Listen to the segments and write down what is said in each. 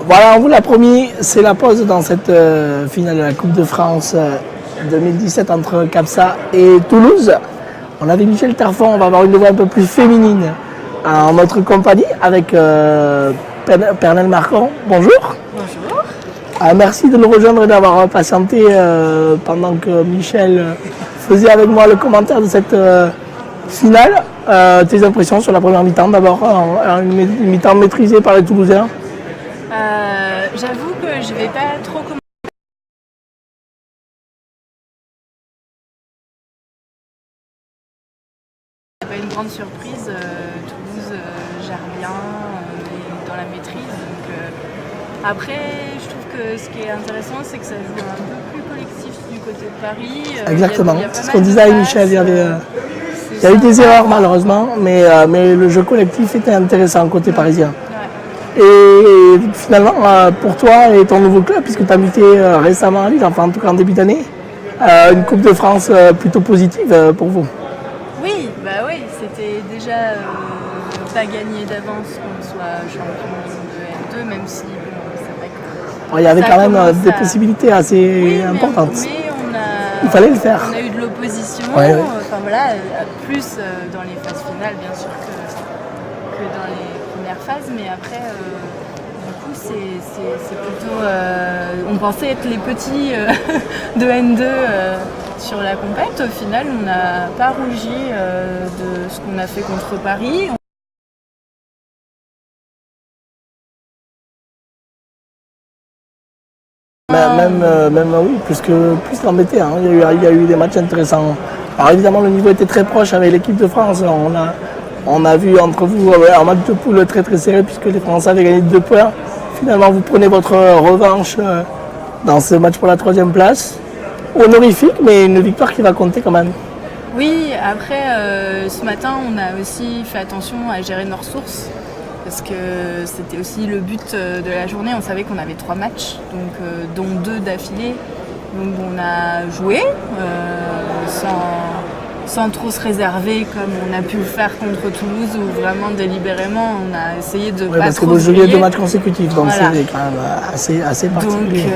Voilà, on vous l'a promis, c'est la pause dans cette finale de la Coupe de France 2017 entre Capsa et Toulouse. On avait Michel Tarfon, on va avoir une voix un peu plus féminine en notre compagnie avec Pernelle Marcon. Bonjour. Bonjour. Merci de nous rejoindre et d'avoir patienté pendant que Michel faisait avec moi le commentaire de cette finale. Tes impressions sur la première mi-temps d'abord, une mi-temps maîtrisée par les Toulousains? J'avoue que je vais pas trop commenter. C'est pas une grande surprise. Toulouse gère bien, est dans la maîtrise. Donc, après, je trouve que ce qui est intéressant, c'est que ça joue un peu plus collectif du côté de Paris. Exactement, C'est ce qu'on disait avec Michel. Il y a eu des erreurs malheureusement, mais le jeu collectif était intéressant côté parisien. Et finalement, pour toi et ton nouveau club, puisque tu as muté récemment à Lille, enfin en tout cas en début d'année, une Coupe de France plutôt positive pour vous. Oui, c'était déjà pas gagné d'avance qu'on soit champion de N2, même si c'est vrai que Il y avait quand même des à... possibilités assez importantes. Mais il fallait le faire. On a eu de l'opposition, ouais. Enfin voilà, plus dans les phases finales bien sûr que dans les premières phases, mais après du coup c'est plutôt on pensait être les petits de N2 sur la compète. Au final on n'a pas rougi de ce qu'on a fait contre Paris. Même oui, plus l'embêter. Hein. Il y a eu des matchs intéressants. Alors évidemment le niveau était très proche avec l'équipe de France. On a vu entre vous un match de poule très très serré puisque les Français avaient gagné 2 points. Finalement vous prenez votre revanche dans ce match pour la 3e place. Honorifique, mais une victoire qui va compter quand même. Oui, après ce matin on a aussi fait attention à gérer nos ressources. Parce que c'était aussi le but de la journée. On savait qu'on avait 3 matchs, dont 2 d'affilée. Donc on a joué sans trop se réserver comme on a pu le faire contre Toulouse où vraiment délibérément on a essayé de pas parce trop que vous jouiez 2 matchs consécutifs, donc voilà. c'est quand même assez particulier. Donc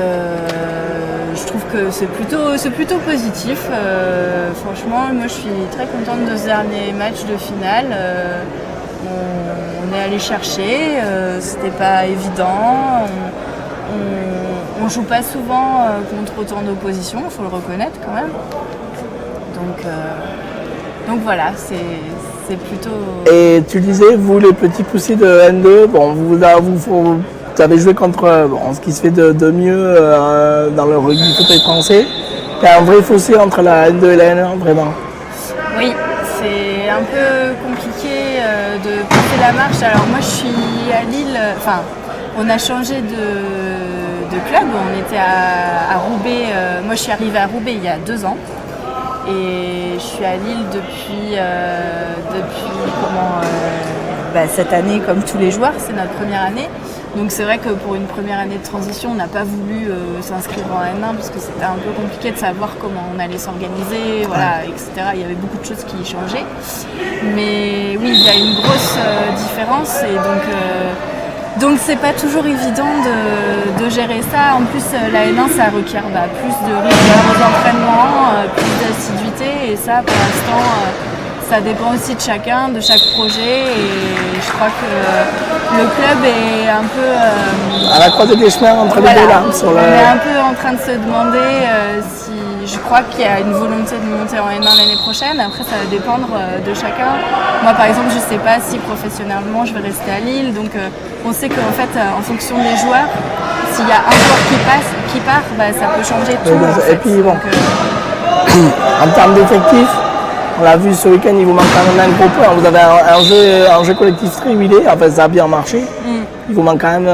je trouve que c'est plutôt positif. Franchement, moi je suis très contente de ce dernier match de finale. On est allé chercher, c'était pas évident. On joue pas souvent contre autant d'opposition, il faut le reconnaître quand même. Donc voilà, c'est plutôt. Et tu disais, vous les petits poussés de N2, bon, vous avez joué contre ce qui se fait de mieux dans le rugby fauteuil français. Il y a un vrai fossé entre la N2 et la N1, vraiment. Oui, c'est un peu compliqué de passer la marche. Alors moi je suis à Lille, enfin on a changé de club, on était à Roubaix, moi je suis arrivée à Roubaix il y a 2 ans et je suis à Lille depuis cette année comme tous les joueurs, c'est notre première année. Donc c'est vrai que pour une première année de transition, on n'a pas voulu s'inscrire en N1 parce que c'était un peu compliqué de savoir comment on allait s'organiser, voilà, etc. Il y avait beaucoup de choses qui changeaient. Mais oui, il y a une grosse différence et donc c'est pas toujours évident de gérer ça. En plus, la N1, ça requiert plus de rigueur aux entraînements, plus d'assiduité et ça, pour l'instant, ça dépend aussi de chacun, de chaque projet et je crois que le club est un peu... à la croisée des chemins entre les deux là. On est un peu en train de se demander si... Je crois qu'il y a une volonté de monter en N1 l'année prochaine, après ça va dépendre de chacun. Moi par exemple, je ne sais pas si professionnellement je vais rester à Lille, donc on sait qu'en fait, en fonction des joueurs, s'il y a un joueur qui part, ça peut changer tout. Et puis bon, en termes d'effectifs, on l'a vu ce week-end, il vous manque quand même un gros point. Vous avez un jeu collectif très huilé, enfin ça a bien marché. Il vous manque quand même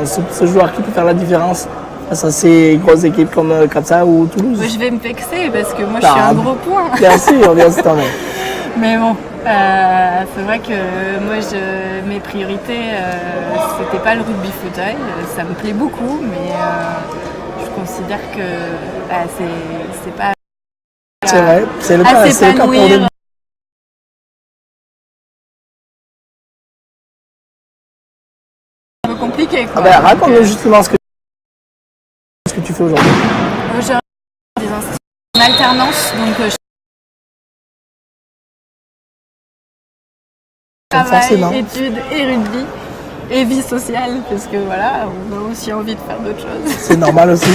ce joueur qui peut faire la différence face à ces grosses équipes comme Capsa ou Toulouse. Je vais me vexer parce que moi je suis un gros point. Bien sûr, Mais bon, c'est vrai que moi mes priorités, c'était pas le rugby fauteuil. Ça me plaît beaucoup, mais je considère que c'est pas... C'est vrai, c'est le cas pour les... compliqué. Quoi. Raconte-nous justement ce que tu fais aujourd'hui. J'ai des instituts en alternance, donc je travaille, études et rugby. Et vie sociale, parce que voilà, on a aussi envie de faire d'autres choses. C'est normal aussi.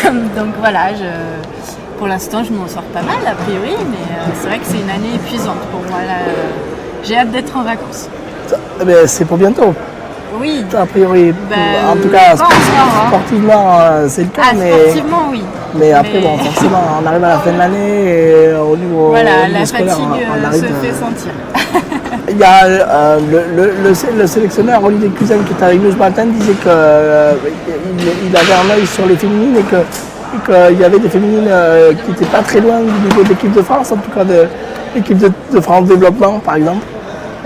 Donc voilà, pour l'instant je m'en sors pas mal a priori, mais c'est vrai que c'est une année épuisante pour moi. Là, j'ai hâte d'être en vacances. C'est pour bientôt. Oui. A priori, en tout cas, sportivement, c'est le cas. Sportivement, oui. Mais après, bon, forcément, on arrive à la fin de l'année et au niveau la scolaire, fatigue se fait sentir. Il y a le sélectionneur Olivier Cusin qui était avec nous ce matin disait qu'il avait un œil sur les féminines et qu'il y avait des féminines qui n'étaient pas très loin du niveau de l'équipe de France, en tout cas de l'équipe de France Développement par exemple.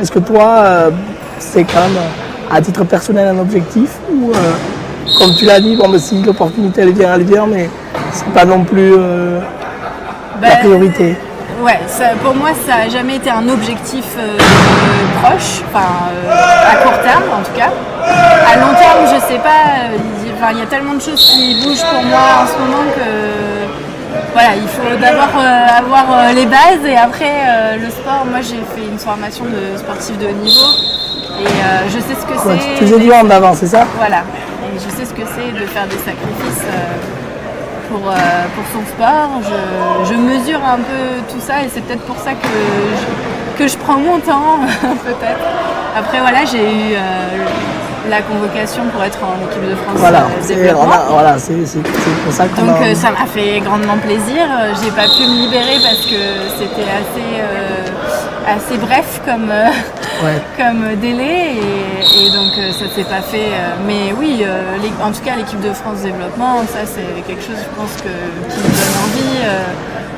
Est-ce que toi, c'est quand même à titre personnel un objectif ou comme tu l'as dit, si l'opportunité elle vient, mais c'est pas non plus la priorité? Ouais, pour moi, ça n'a jamais été un objectif proche, à court terme en tout cas. À long terme, je sais pas, il y a tellement de choses qui bougent pour moi en ce moment que voilà, il faut d'abord avoir les bases et après le sport. Moi, j'ai fait une formation de sportif de haut niveau et je sais ce que c'est. Tu faisais du hand avant, c'est ça? Voilà, et je sais ce que c'est de faire des sacrifices. Pour son sport, je mesure un peu tout ça et c'est peut-être pour ça que je prends mon temps, peut-être. Après, voilà, j'ai eu la convocation pour être en équipe de France développement. C'est pour ça qu'on Donc ça m'a fait grandement plaisir. J'ai pas pu me libérer parce que c'était assez bref comme délai et donc ça s'est pas fait. Mais oui, en tout cas l'équipe de France Développement, ça c'est quelque chose je pense qui me donne envie.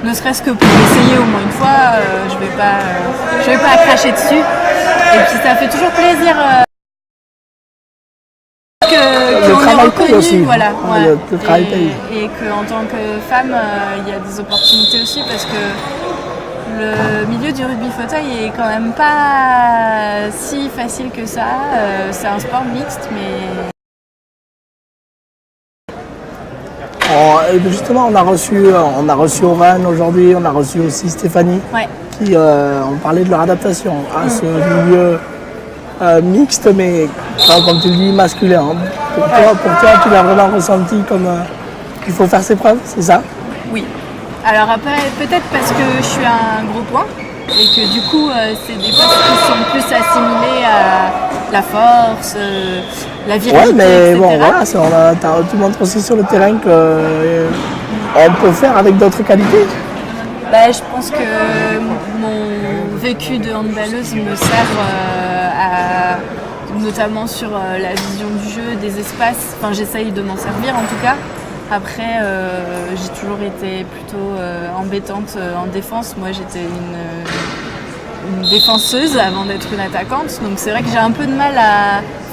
Ne serait-ce que pour essayer au moins une fois, je vais pas cracher dessus. Et puis ça fait toujours plaisir. Le travail paye aussi. Voilà, le travail paye. Et qu'en tant que femme, il y a des opportunités aussi parce que le milieu du rugby fauteuil est quand même pas si facile que ça. C'est un sport mixte, mais... Justement, on a reçu Oran aujourd'hui, on a reçu aussi Stéphanie, qui ont parlé de leur adaptation à ce milieu mixte, mais comme tu le dis, masculin. Pour toi, tu l'as vraiment ressenti comme qu'il faut faire ses preuves, c'est ça? Oui. Alors après, peut-être parce que je suis un gros point et que du coup, c'est des postes qui sont plus assimilés à la force, la virilité, ouais, mais etc. bon, voilà, tu montres aussi sur le terrain qu'on peut faire avec d'autres qualités. Je pense que mon vécu de handballeuse me sert notamment sur la vision du jeu, des espaces. Enfin, j'essaye de m'en servir en tout cas. Après, j'ai toujours été plutôt embêtante en défense. Moi, j'étais une défenseuse avant d'être une attaquante. Donc c'est vrai que j'ai un peu de mal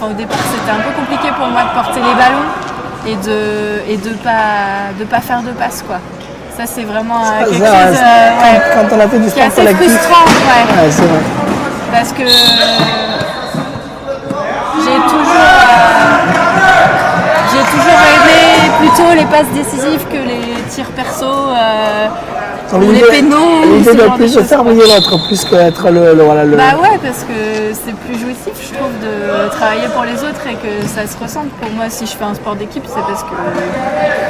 au départ, c'était un peu compliqué pour moi de porter les ballons et de pas faire de passe, quoi. Ça, c'est vraiment quelque chose quand on a fait du sport qui est assez frustrant. Ouais, c'est vrai. Parce que j'ai toujours aimé plutôt les passes décisives que les tirs perso ou les pénaux. L'idée de plus de faire briller l'autre, plus qu'être le... Bah ouais, parce que c'est plus jouissif, je trouve, de travailler pour les autres et que ça se ressente. Pour moi, si je fais un sport d'équipe,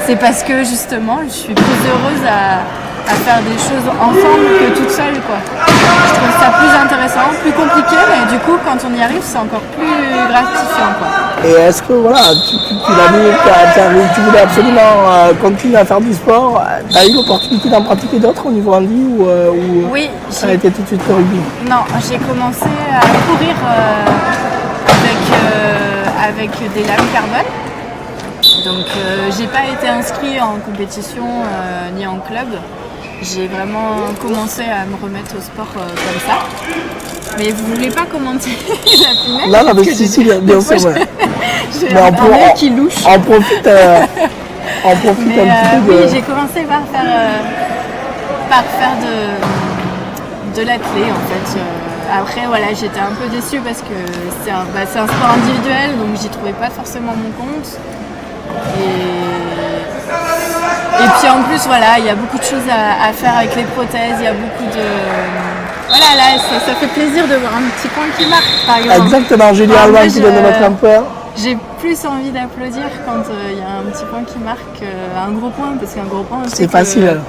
c'est parce que justement, je suis plus heureuse à faire des choses ensemble que toute seule, quoi. Je trouve ça plus intéressant, plus compliqué, mais du coup, quand on y arrive, c'est encore plus gratifiant, quoi. Et est-ce que, voilà, tu l'as dit, tu voulais absolument continuer à faire du sport, tu as eu l'opportunité d'en pratiquer d'autres au niveau handi ou oui, ça a été tout de suite le rugby? Non, j'ai commencé à courir avec des lames carbone. Donc j'ai pas été inscrite en compétition ni en club. J'ai vraiment commencé à me remettre au sport comme ça. Mais vous voulez pas commenter la finale? Non, mais si, bien sûr. J'ai un œil qui louche. On profite un petit peu. Oui, j'ai commencé par faire de l'athlé en fait. Après, voilà, j'étais un peu déçue parce que c'est un sport individuel, donc j'y trouvais pas forcément mon compte. Et puis en plus, voilà, il y a beaucoup de choses à faire avec les prothèses, il y a beaucoup de... Voilà, là, ça fait plaisir de voir un petit point qui marque, par exemple. Exactement, Julien Alban qui vient de mettre un point. J'ai plus envie d'applaudir quand il y a un petit point qui marque un gros point, parce qu'un gros point... C'est facile.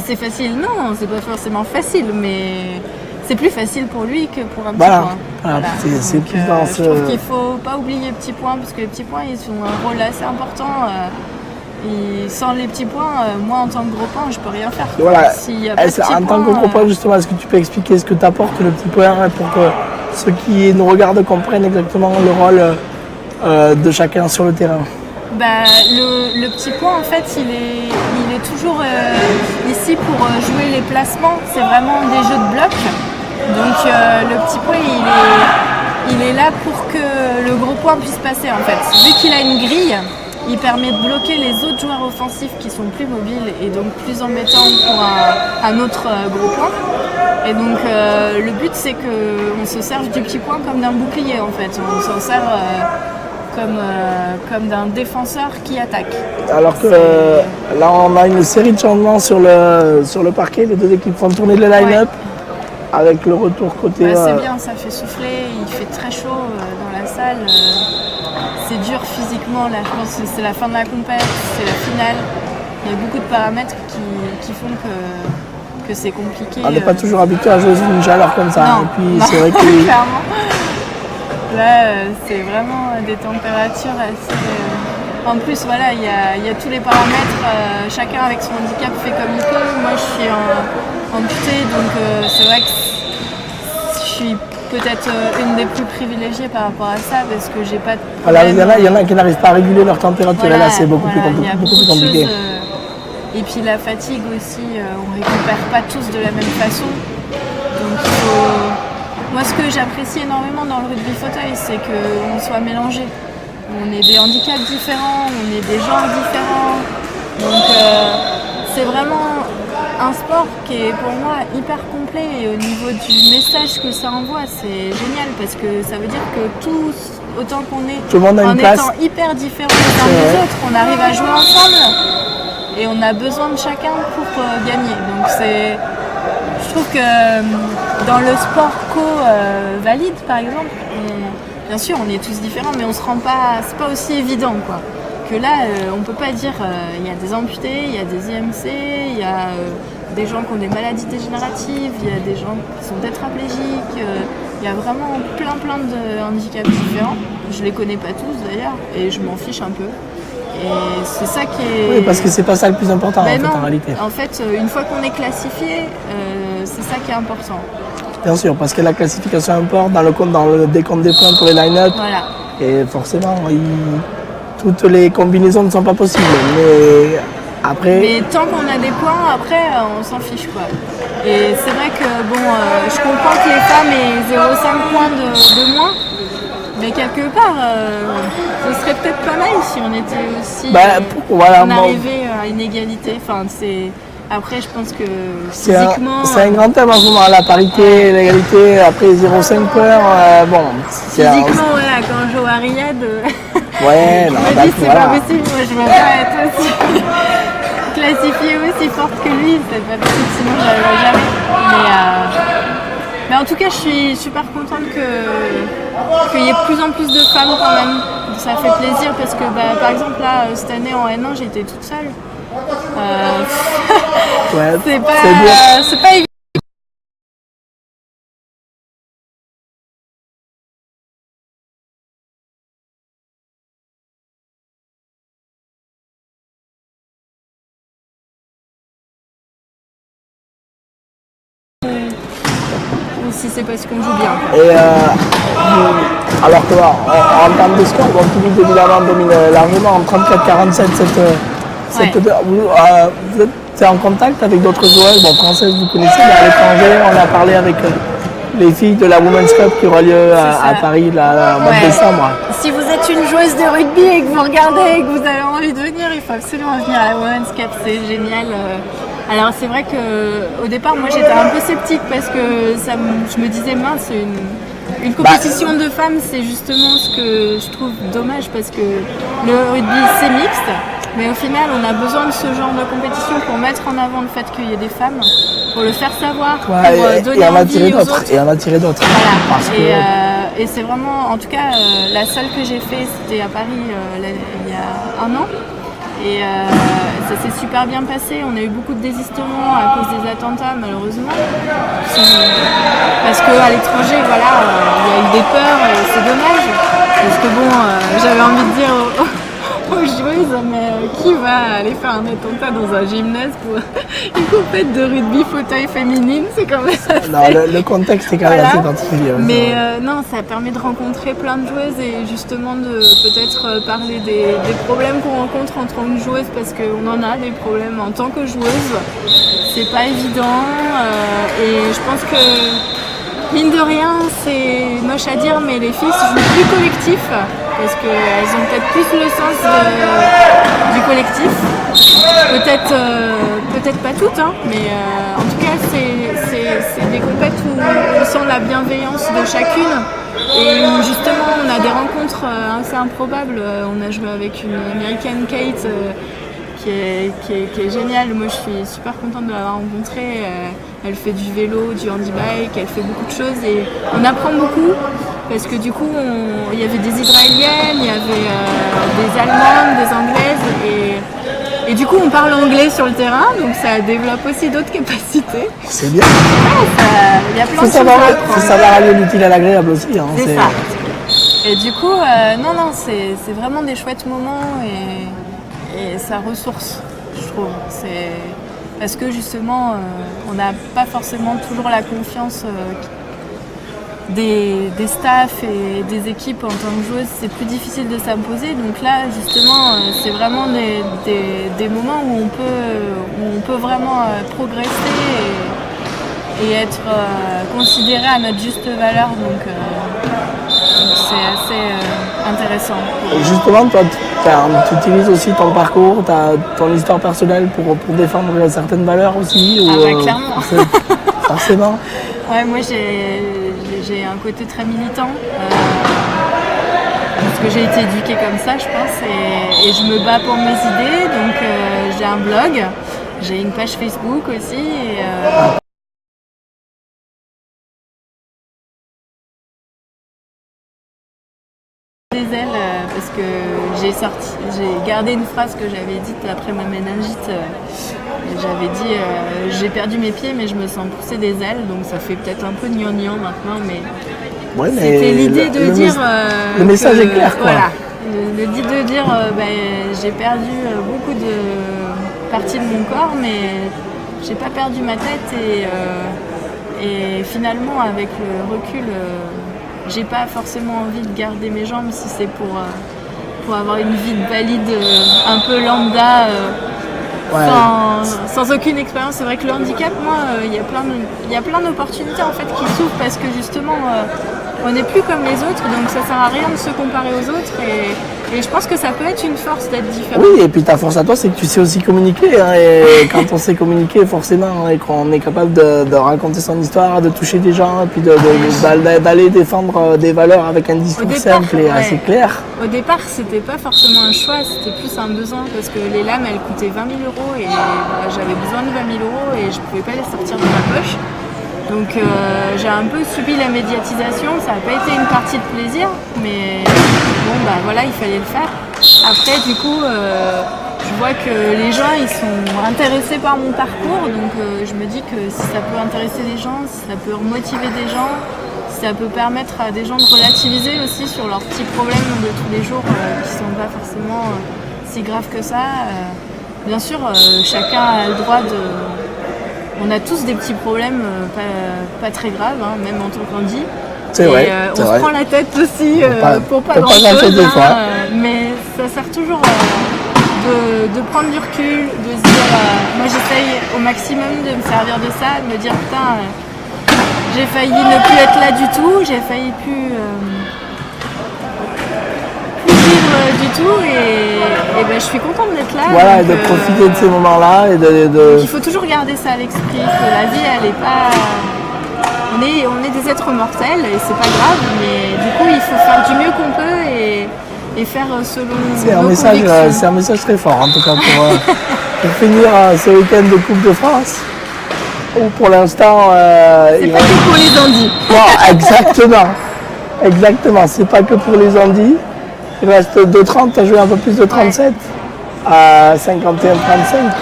C'est facile, non, c'est pas forcément facile, mais c'est plus facile pour lui que pour un petit Voilà. point. Voilà. C'est plus dans ce... Je trouve qu'il faut pas oublier les petits points, parce que les petits points, ils ont un rôle assez important. Et sans les petits points, moi en tant que gros point, je peux rien faire. Voilà. En tant que gros point, justement, est-ce que tu peux expliquer ce que t'apporte le petit point pour que ceux qui nous regardent comprennent exactement le rôle de chacun sur le terrain? Le petit point, en fait, il est toujours ici pour jouer les placements. C'est vraiment des jeux de blocs. Donc le petit point, il est là pour que le gros point puisse passer, en fait. Vu qu'il a une grille, il permet de bloquer les autres joueurs offensifs qui sont plus mobiles et donc plus embêtants pour un autre gros point. Et donc le but, c'est qu'on se serve du petit point comme d'un bouclier, en fait. On s'en sert comme d'un défenseur qui attaque. Alors que là, on a une série de changements sur le parquet. Les deux équipes font tourner le line-up avec le retour côté... c'est bien, ça fait souffler. Il fait très chaud dans la salle. C'est dur physiquement. Là, je pense que c'est la fin de la compète, c'est la finale. Il y a beaucoup de paramètres qui font que c'est compliqué. On n'est pas toujours habitué à jouer sous une chaleur comme ça. Non, et puis non, c'est vrai que... clairement. Là, c'est vraiment des températures assez... En plus, voilà, il y a tous les paramètres. Chacun avec son handicap fait comme il peut. Moi, je suis amputée, donc c'est vrai que je suis peut-être une des plus privilégiées par rapport à ça, parce que j'ai pas de problème. Alors, il y en a qui n'arrivent pas à réguler leur température, et là, c'est beaucoup plus il y a beaucoup de compliqué. choses, et puis la fatigue aussi, on récupère pas tous de la même façon. Donc il faut... Moi, ce que j'apprécie énormément dans le rugby fauteuil, c'est qu'on soit mélangé. On est des handicaps différents, on est des genres différents. Donc c'est vraiment un sport qui est pour moi hyper complet, et au niveau du message que ça envoie, c'est génial, parce que ça veut dire que tous, autant qu'on est, tout le monde a une place. Étant hyper différents les uns des autres, on arrive à jouer ensemble et on a besoin de chacun pour gagner. Donc je trouve que dans le sport co-valide, par exemple, bien sûr on est tous différents, mais on se rend pas, c'est pas aussi évident, quoi. Que là, on peut pas dire, il y a des amputés, il y a des IMC, il y a des gens qui ont des maladies dégénératives, il y a des gens qui sont tétraplégiques, il y a vraiment plein de handicaps différents. Je les connais pas tous d'ailleurs, et je m'en fiche un peu. Et c'est ça qui est... Oui, parce que c'est pas ça le plus important en réalité. En fait, une fois qu'on est classifié, c'est ça qui est important. Bien sûr, parce que la classification importe dans le décompte des points pour les line-up. Voilà. Et forcément, toutes les combinaisons ne sont pas possibles. Mais après... Mais tant qu'on a des points, après, on s'en fiche, quoi. Et c'est vrai que, je comprends que les femmes aient 0,5 points de moins. Mais quelque part, ce serait peut-être pas mal si on était aussi... on arrivait à une égalité. Enfin, après, je pense que physiquement... C'est un grand thème en ce moment, la parité, l'égalité, après 0,5 points, physiquement, voilà, quand je joue à Riyad, ouais, non, je me dis c'est pas possible, moi je veux pas être aussi classifiée aussi forte que lui, c'est pas possible, sinon j'arriverai jamais. Mais en tout cas, je suis super contente qu'il y ait de plus en plus de femmes quand même. Ça fait plaisir parce que, par exemple, là, cette année en N1, j'étais toute seule. Ouais, c'est pas évident. Ou si c'est parce qu'on joue bien. Et alors que en termes de score, Toulouse évidemment domine largement en 34-47 vous êtes en contact avec d'autres joueuses, françaises vous connaissez, mais à l'étranger, on a parlé avec les filles de la Women's Cup qui aura lieu à Paris au mois de décembre. Si vous êtes une joueuse de rugby et que vous regardez et que vous avez envie de venir, il faut absolument venir à la Women's Cup, c'est génial. Alors c'est vrai qu'au départ, moi j'étais un peu sceptique parce que je me disais mince, une compétition de femmes, c'est justement ce que je trouve dommage parce que le rugby c'est mixte, mais au final on a besoin de ce genre de compétition pour mettre en avant le fait qu'il y ait des femmes, pour le faire savoir, pour donner envie aux autres. Et en attirer d'autres. Voilà. Parce que... Et c'est vraiment, en tout cas, la seule que j'ai fait, c'était à Paris il y a 1 an. Et ça s'est super bien passé. On a eu beaucoup de désistements à cause des attentats, malheureusement. Parce qu'à l'étranger, voilà, il y a eu des peurs et c'est dommage. Parce que bon, j'avais envie de dire aux joueuses, mais qui va aller faire un attentat dans un gymnase pour une compète de rugby fauteuil féminine? C'est quand même assez... Non, le contexte est quand même assez particulier. Mais non, ça permet de rencontrer plein de joueuses et justement de peut-être parler des problèmes qu'on rencontre en tant que joueuse, parce qu'on en a des problèmes en tant que joueuse. C'est pas évident et je pense que mine de rien, c'est moche à dire, mais les filles jouent plus collectif parce qu'elles ont peut-être plus le sens du collectif. Peut-être pas toutes, hein, mais en tout cas, c'est des compètes où on sent la bienveillance de chacune et où justement on a des rencontres assez improbables. On a joué avec une américaine, Kate, qui est géniale. Moi, je suis super contente de l'avoir rencontrée. Elle fait du vélo, du handbike, elle fait beaucoup de choses et on apprend beaucoup parce que du coup, il y avait des Israéliennes, il y avait des Allemandes, des Anglaises et du coup, on parle anglais sur le terrain, donc ça développe aussi d'autres capacités. C'est bien. Il y a plein de choses à apprendre. Il faut savoir allier l'utile à l'agréable aussi. Hein, c'est ça. Et du coup, non, c'est vraiment des chouettes moments et ça ressource, je trouve. Parce que justement, on n'a pas forcément toujours la confiance des staffs et des équipes en tant que joueuse. C'est plus difficile de s'imposer. Donc là, justement, c'est vraiment des moments où on peut vraiment progresser et être considéré à notre juste valeur. Donc c'est assez intéressant. Et justement, toi, tu utilises aussi ton parcours, ton histoire personnelle pour défendre certaines valeurs aussi clairement. Forcément. Ouais, moi j'ai un côté très militant. Parce que j'ai été éduquée comme ça, je pense, et je me bats pour mes idées. Donc j'ai un blog, j'ai une page Facebook aussi. Des ailes parce que j'ai gardé une phrase que j'avais dite après ma méningite. J'avais dit j'ai perdu mes pieds mais je me sens pousser des ailes, donc ça fait peut-être un peu gnangnan maintenant, mais ouais, c'était l'idée de dire le message est clair, quoi. Voilà, l'idée de dire j'ai perdu beaucoup de parties de mon corps, mais j'ai pas perdu ma tête et finalement avec le recul j'ai pas forcément envie de garder mes jambes si c'est pour avoir une vie de valide un peu lambda, sans aucune expérience. C'est vrai que le handicap, moi, il y a plein d'opportunités en fait qui s'ouvrent parce que justement on n'est plus comme les autres, donc ça sert à rien de se comparer aux autres et je pense que ça peut être une force d'être différent. Oui, et puis ta force à toi, c'est que tu sais aussi communiquer, hein, et quand on sait communiquer, forcément, et qu'on est capable de raconter son histoire, de toucher des gens, et puis d'aller défendre des valeurs avec un discours simple et assez clair. Au départ, c'était pas forcément un choix, c'était plus un besoin, parce que les lames, elles coûtaient 20 000 € et j'avais besoin de 20 000 € et je pouvais pas les sortir de ma poche. Donc j'ai un peu subi la médiatisation, ça n'a pas été une partie de plaisir, mais bon voilà, il fallait le faire. Après du coup, je vois que les gens ils sont intéressés par mon parcours, donc je me dis que si ça peut intéresser les gens, si ça peut motiver des gens, si ça peut permettre à des gens de relativiser aussi sur leurs petits problèmes de tous les jours qui sont pas forcément si graves que ça. Bien sûr, chacun a le droit de... On a tous des petits problèmes pas très graves, hein, même en tant qu'handi. C'est vrai. On se prend la tête aussi pour pas grand-chose, mais ça sert toujours de prendre du recul, de se dire... moi j'essaye au maximum de me servir de ça, de me dire putain, j'ai failli ne plus être là du tout, j'ai failli plus vivre du tout et je suis contente d'être là. Voilà, et donc, de profiter de ces moments-là. Et de... Il faut toujours garder ça à l'esprit, que la vie, elle est pas... On est des êtres mortels et c'est pas grave, mais du coup, il faut faire du mieux qu'on peut et faire selon nos convictions. C'est un message très fort, en tout cas, pour finir ce week-end de Coupe de France. Où pour l'instant... c'est pas que pour les Andis. Non, exactement, c'est pas que pour les Andis. Il reste 2,30, tu as joué un peu plus de 37 à 51-35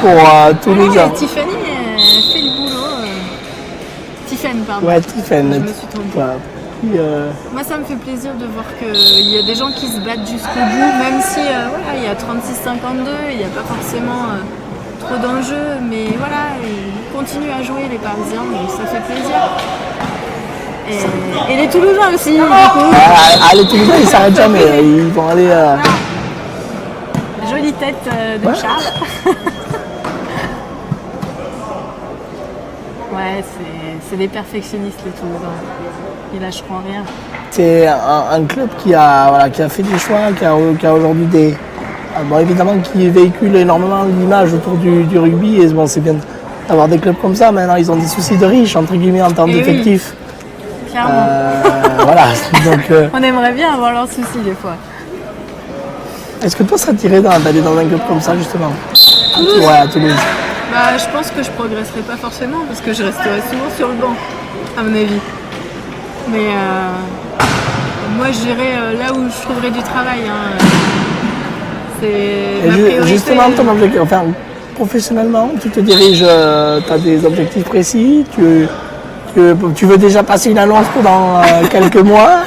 pour Toulouse. Et Tiffany fait le boulot. Tiffany, pardon. Ouais, Tiffany. Je me suis trompée. Voilà. Puis, moi, ça me fait plaisir de voir qu'il y a des gens qui se battent jusqu'au bout, même si voilà, il y a 36-52, il n'y a pas forcément trop d'enjeux, mais voilà, ils continuent à jouer les Parisiens, donc ça fait plaisir. Et les Toulousains aussi, du coup. Les Toulousains, ils s'arrêtent jamais. Ils vont aller... Jolie tête de Charles. Ouais, c'est des perfectionnistes, les Toulousains. Ils lâcheront rien. C'est un club qui a fait des choix, qui a aujourd'hui des... Bon, évidemment, qui véhicule énormément l'image autour du rugby. Et bon, c'est bien d'avoir des clubs comme ça. Maintenant, ils ont des soucis de riches, entre guillemets, en termes d'effectifs. Oui. Clairement. Voilà. Donc, on aimerait bien avoir leurs soucis des fois. Est-ce que toi, ça t'irait d'aller dans un club comme ça, justement? Toulouse. Ouais, à Toulouse. Bah, je pense que je progresserai pas forcément parce que je resterai souvent sur le banc, à mon avis. Mais moi, j'irai là où je trouverai du travail. Hein. C'est ma priorité. Justement, ton objectif, enfin, professionnellement, tu te diriges, tu as des objectifs précis, tu veux déjà passer une annonce pendant quelques mois.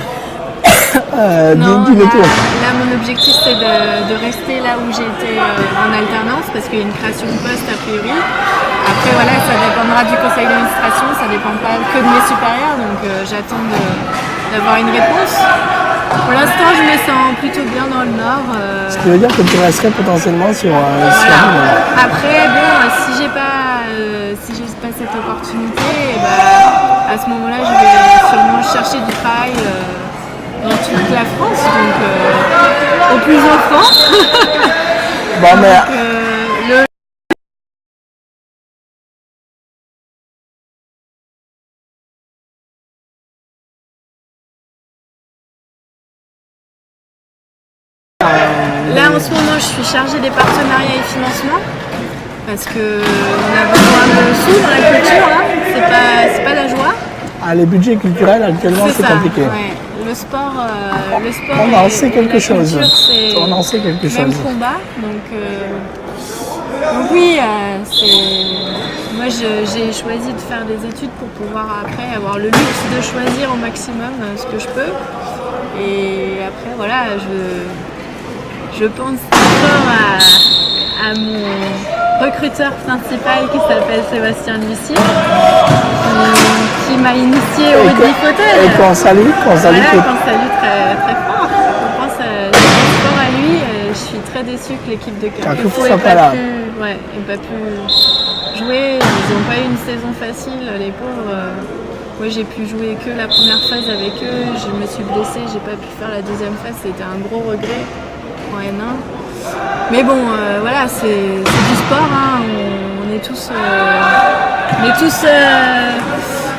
Non, là, mon objectif, c'est de rester là où j'ai été en alternance parce qu'il y a une création de poste a priori. Après, voilà, ça dépendra du conseil d'administration, ça ne dépend pas que de mes supérieurs, donc j'attends d'avoir une réponse. Pour l'instant, je me sens plutôt bien dans le Nord. Ce qui veut dire que tu resterais potentiellement sur... Après, bon, si j'ai pas cette opportunité, à ce moment-là, je vais sûrement chercher du travail dans toute la France, donc au plus offrant. Bon, mais... Là, en ce moment, je suis chargée des partenariats et financements parce qu'on a besoin de sous dans la culture, là. C'est pas la joie. Les budgets culturels, actuellement, c'est compliqué. Ouais. Le sport on en sait quelque chose. On en sait quelque chose. Même combat. Donc oui, moi j'ai choisi de faire des études pour pouvoir après avoir le luxe de choisir au maximum ce que je peux. Et après voilà, je pense encore à mon recruteur principal qui s'appelle Sébastien Lucie, qui m'a initié au rugby fauteuil. Et qu'on salue. Qu'on salue très, très fort. On pense fort à lui. Je suis très déçue que l'équipe de Carrefour n'ait pas pu jouer. Ils n'ont pas eu une saison facile, les pauvres. Moi, j'ai pu jouer que la première phase avec eux. Je me suis blessée, j'ai pas pu faire la deuxième phase. C'était un gros regret en N1. Mais bon, voilà, c'est du sport. Hein. On est tous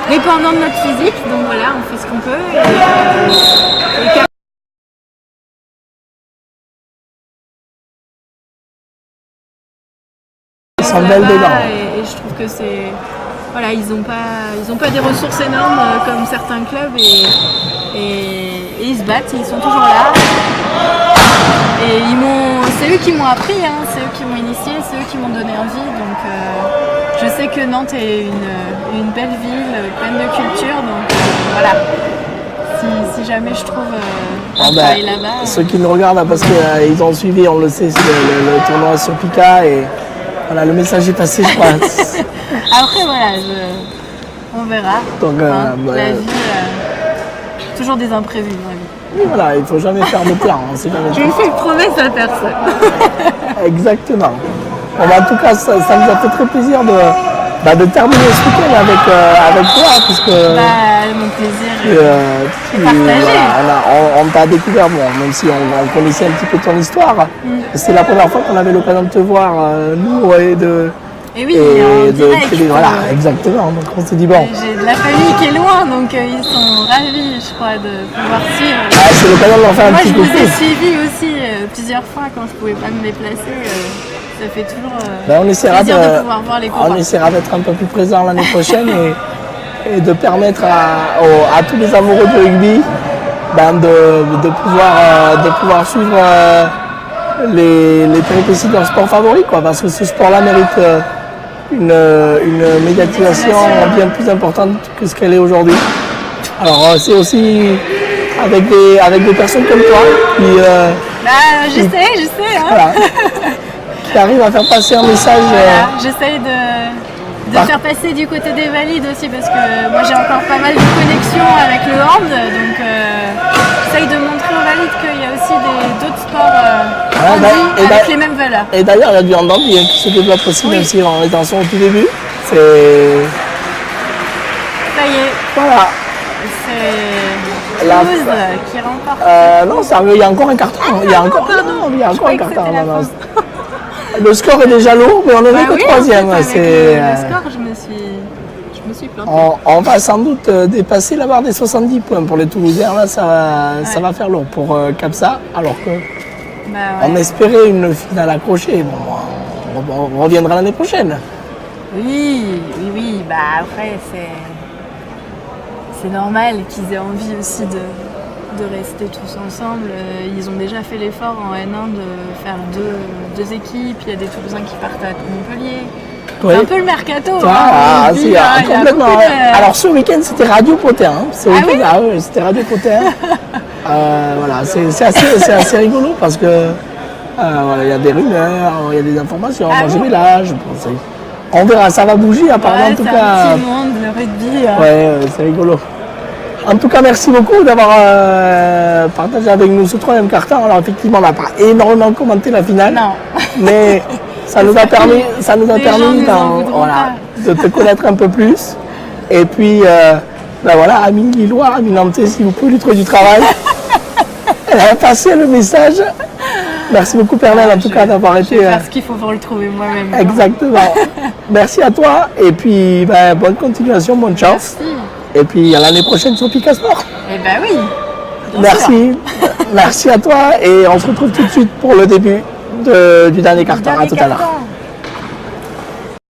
dépendants de notre physique, donc voilà, on fait ce qu'on peut. Ils sont belles dedans. Et je trouve que c'est... Voilà, ils ont pas des ressources énormes comme certains clubs et ils se battent, ils sont toujours là. Et c'est eux qui m'ont appris, hein, c'est eux qui m'ont initié, c'est eux qui m'ont donné envie. Donc je sais que Nantes est une belle ville, pleine de culture. Donc voilà, si jamais je trouve un travail là-bas. Ceux qui nous regardent, parce qu'ils ont suivi, on le sait, le tournoi sur Pika. Et voilà, le message est passé, je crois. Après voilà, on verra. Donc, la vie, toujours des imprévus dans la vie. Oui, voilà, il ne faut jamais faire de plan. Je ne fais de promesse à personne. Exactement. Bon, en tout cas, ça nous a fait très plaisir de terminer ce week-end avec toi, puisque Mon plaisir est partagé. On t'a découvert, bon, même si on connaissait un petit peu ton histoire. C'est la première fois qu'on avait l'occasion de te voir, nous, Et oui, en direct. Voilà, exactement. Donc on s'est dit bon. J'ai de la famille qui est loin, donc ils sont ravis, je crois, de pouvoir suivre. C'est l'occasion de leur faire un petit coup. Moi, je vous ai suivi aussi plusieurs fois quand je pouvais pas me déplacer. Ça fait toujours plaisir de pouvoir voir les copains. On essaiera d'être un peu plus présent l'année prochaine et de permettre à tous les amoureux du rugby de pouvoir suivre les péripéties de leur sport favori, quoi, parce que ce sport-là mérite une médiatisation bien plus importante que ce qu'elle est aujourd'hui. Alors c'est aussi avec des personnes comme toi je sais. Hein. Voilà, qui arrivent à faire passer un message. J'essaye de faire passer du côté des valides aussi, parce que moi j'ai encore pas mal de connexions avec le hand, donc j'essaye de montrer aux valides qu'il y a aussi d'autres sports avec les mêmes valeurs. Et d'ailleurs, il y a du hand qui se développe aussi, même si on est en son au tout début. Ça y est. Voilà. C'est Toulouse qui remporte. Non, sérieux, il y a encore un carton. Il y a encore un carton. Le score est déjà lourd, mais on est qu'au troisième. Le score, je me suis plantée. On va sans doute dépasser la barre des 70 points pour les Toulousains. Là, ça va faire lourd pour Capsa, alors que on espérait une finale accrochée. Bon, on reviendra l'année prochaine. Oui. Après, c'est normal qu'ils aient envie aussi de rester tous ensemble. Ils ont déjà fait l'effort en N1 de faire deux équipes. Il y a des Toulousains qui partent à Montpellier. Oui. C'est un peu le mercato. Complètement. Alors ce week-end c'était Radio Potin. C'était Radio Potin. Voilà, c'est assez rigolo parce que il y a des rumeurs, il y a des informations. Moi j'ai mis là, je pense. On verra, ça va bouger apparemment en tout cas. C'est un petit monde, le rugby. C'est rigolo. En tout cas, merci beaucoup d'avoir partagé avec nous ce troisième carton. Alors effectivement, on n'a pas énormément commenté la finale, mais ça nous a permis, de te connaître un peu plus. Et puis, amis lillois, amis nantais, si vous pouvez lui trouver du travail, elle a passé le message. Merci beaucoup, Pernelle, en tout cas, d'avoir été. Je vais faire ce qu'il faut pour le trouver moi-même. Exactement. Merci à toi. Et puis, bonne continuation, bonne chance. Merci. Et puis, à l'année prochaine sur Pika Sport. Oui. Merci. Merci à toi. Et on se retrouve tout de suite pour le début du dernier carton. À tout à l'heure.